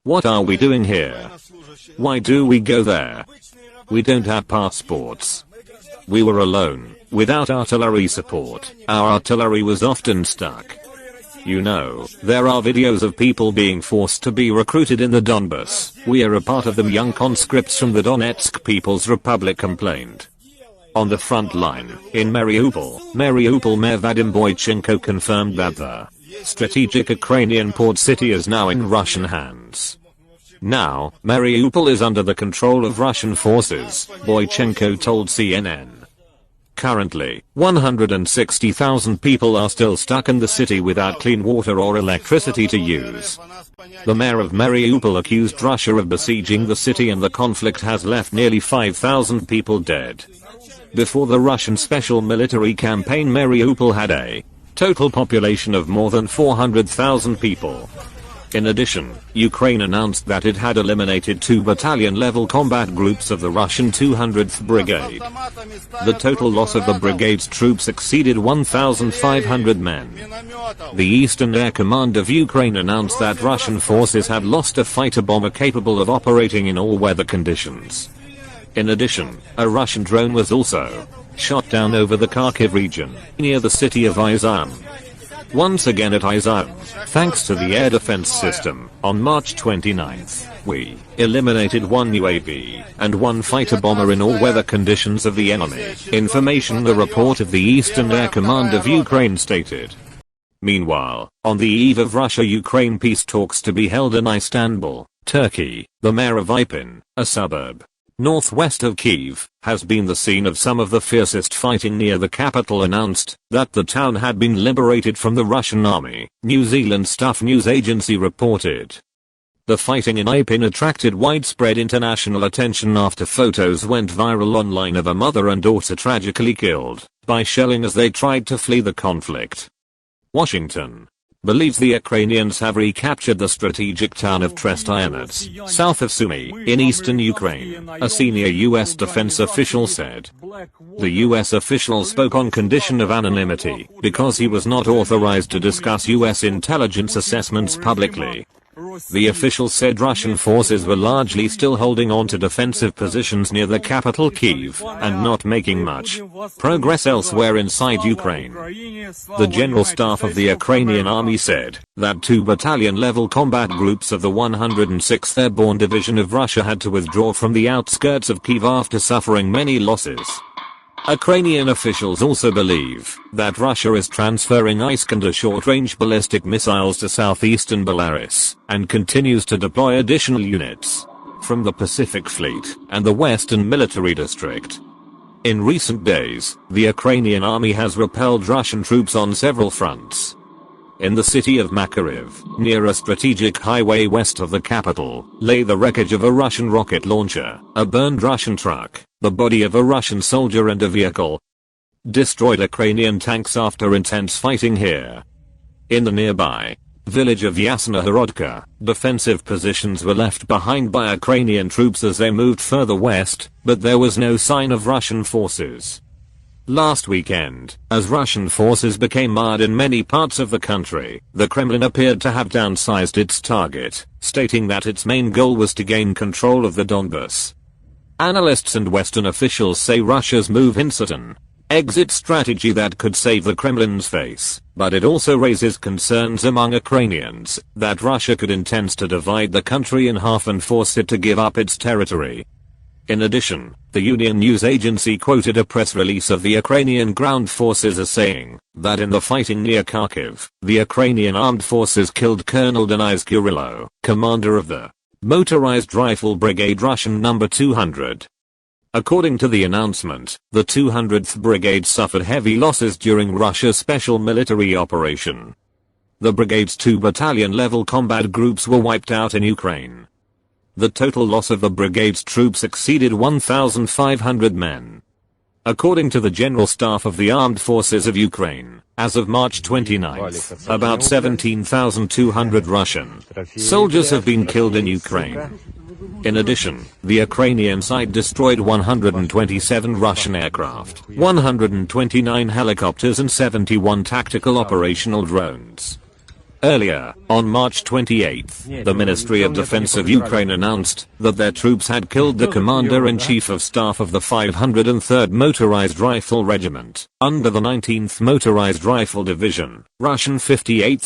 What are we doing here? Why do we go there? We don't have passports. We were alone, without artillery support. Our artillery was often stuck. You know, there are videos of people being forced to be recruited in the Donbass. We are a part of them. Young conscripts from the Donetsk People's Republic complained. On the front line, in Mariupol Mayor Vadym Boichenko confirmed that the strategic Ukrainian port city is now in Russian hands. Now, Mariupol is under the control of Russian forces, Boichenko told CNN. Currently, 160,000 people are still stuck in the city without clean water or electricity to use. The mayor of Mariupol accused Russia of besieging the city, and the conflict has left nearly 5,000 people dead. Before the Russian special military campaign, Mariupol had a total population of more than 400,000 people. In addition, Ukraine announced that it had eliminated 2 battalion-level combat groups of the Russian 200th Brigade. The total loss of the brigade's troops exceeded 1,500 men. The Eastern Air Command of Ukraine announced that Russian forces had lost a fighter bomber capable of operating in all weather conditions. In addition, a Russian drone was also shot down over the Kyiv region, near the city of Izium. Once again at Izium, thanks to the air defense system, on March 29th, we eliminated 1 UAV and 1 fighter bomber in all weather conditions of the enemy. Information. The report of the Eastern Air Command of Ukraine stated. Meanwhile, on the eve of Russia-Ukraine peace talks to be held in Istanbul, Turkey, the mayor of Irpin, a suburb northwest of Kyiv, has been the scene of some of the fiercest fighting near the capital, announced that the town had been liberated from the Russian army, New Zealand Stuff news agency reported. The fighting in Irpin attracted widespread international attention after photos went viral online of a mother and daughter tragically killed by shelling as they tried to flee the conflict. Washington believes the Ukrainians have recaptured the strategic town of Trestyanets, south of Sumy, in eastern Ukraine, a senior U.S. defense official said. The U.S. official spoke on condition of anonymity because he was not authorized to discuss U.S. intelligence assessments publicly. The official said Russian forces were largely still holding on to defensive positions near the capital Kyiv and not making much progress elsewhere inside Ukraine. The General Staff of the Ukrainian Army said that 2 battalion-level combat groups of the 106th Airborne Division of Russia had to withdraw from the outskirts of Kyiv after suffering many losses. Ukrainian officials also believe that Russia is transferring Iskander short-range ballistic missiles to southeastern Belarus and continues to deploy additional units from the Pacific Fleet and the Western Military District. In recent days, the Ukrainian army has repelled Russian troops on several fronts. In the city of Makariv, near a strategic highway west of the capital, lay the wreckage of a Russian rocket launcher, a burned Russian truck, the body of a Russian soldier, and a vehicle. Destroyed Ukrainian tanks after intense fighting here. In the nearby village of Yasna Horodka, defensive positions were left behind by Ukrainian troops as they moved further west, but there was no sign of Russian forces. Last weekend, as Russian forces became mired in many parts of the country, the Kremlin appeared to have downsized its target, stating that its main goal was to gain control of the Donbass. Analysts and Western officials say Russia's move hints at an exit strategy that could save the Kremlin's face, but it also raises concerns among Ukrainians that Russia could intend to divide the country in half and force it to give up its territory. In addition, the Union news agency quoted a press release of the Ukrainian ground forces as saying that in the fighting near Kharkiv, the Ukrainian armed forces killed Colonel Denis Kurylo, commander of the motorized rifle brigade Russian No. 200. According to the announcement, the 200th Brigade suffered heavy losses during Russia's special military operation. The brigade's 2 battalion-level combat groups were wiped out in Ukraine. The total loss of the brigade's troops exceeded 1,500 men. According to the General Staff of the Armed Forces of Ukraine, as of March 29th, about 17,200 Russian soldiers have been killed in Ukraine. In addition, the Ukrainian side destroyed 127 Russian aircraft, 129 helicopters and 71 tactical operational drones. Earlier, on March 28, the Ministry of Defense of Ukraine announced that their troops had killed the Commander-in-Chief of Staff of the 503rd Motorized Rifle Regiment, under the 19th Motorized Rifle Division, Russian 58th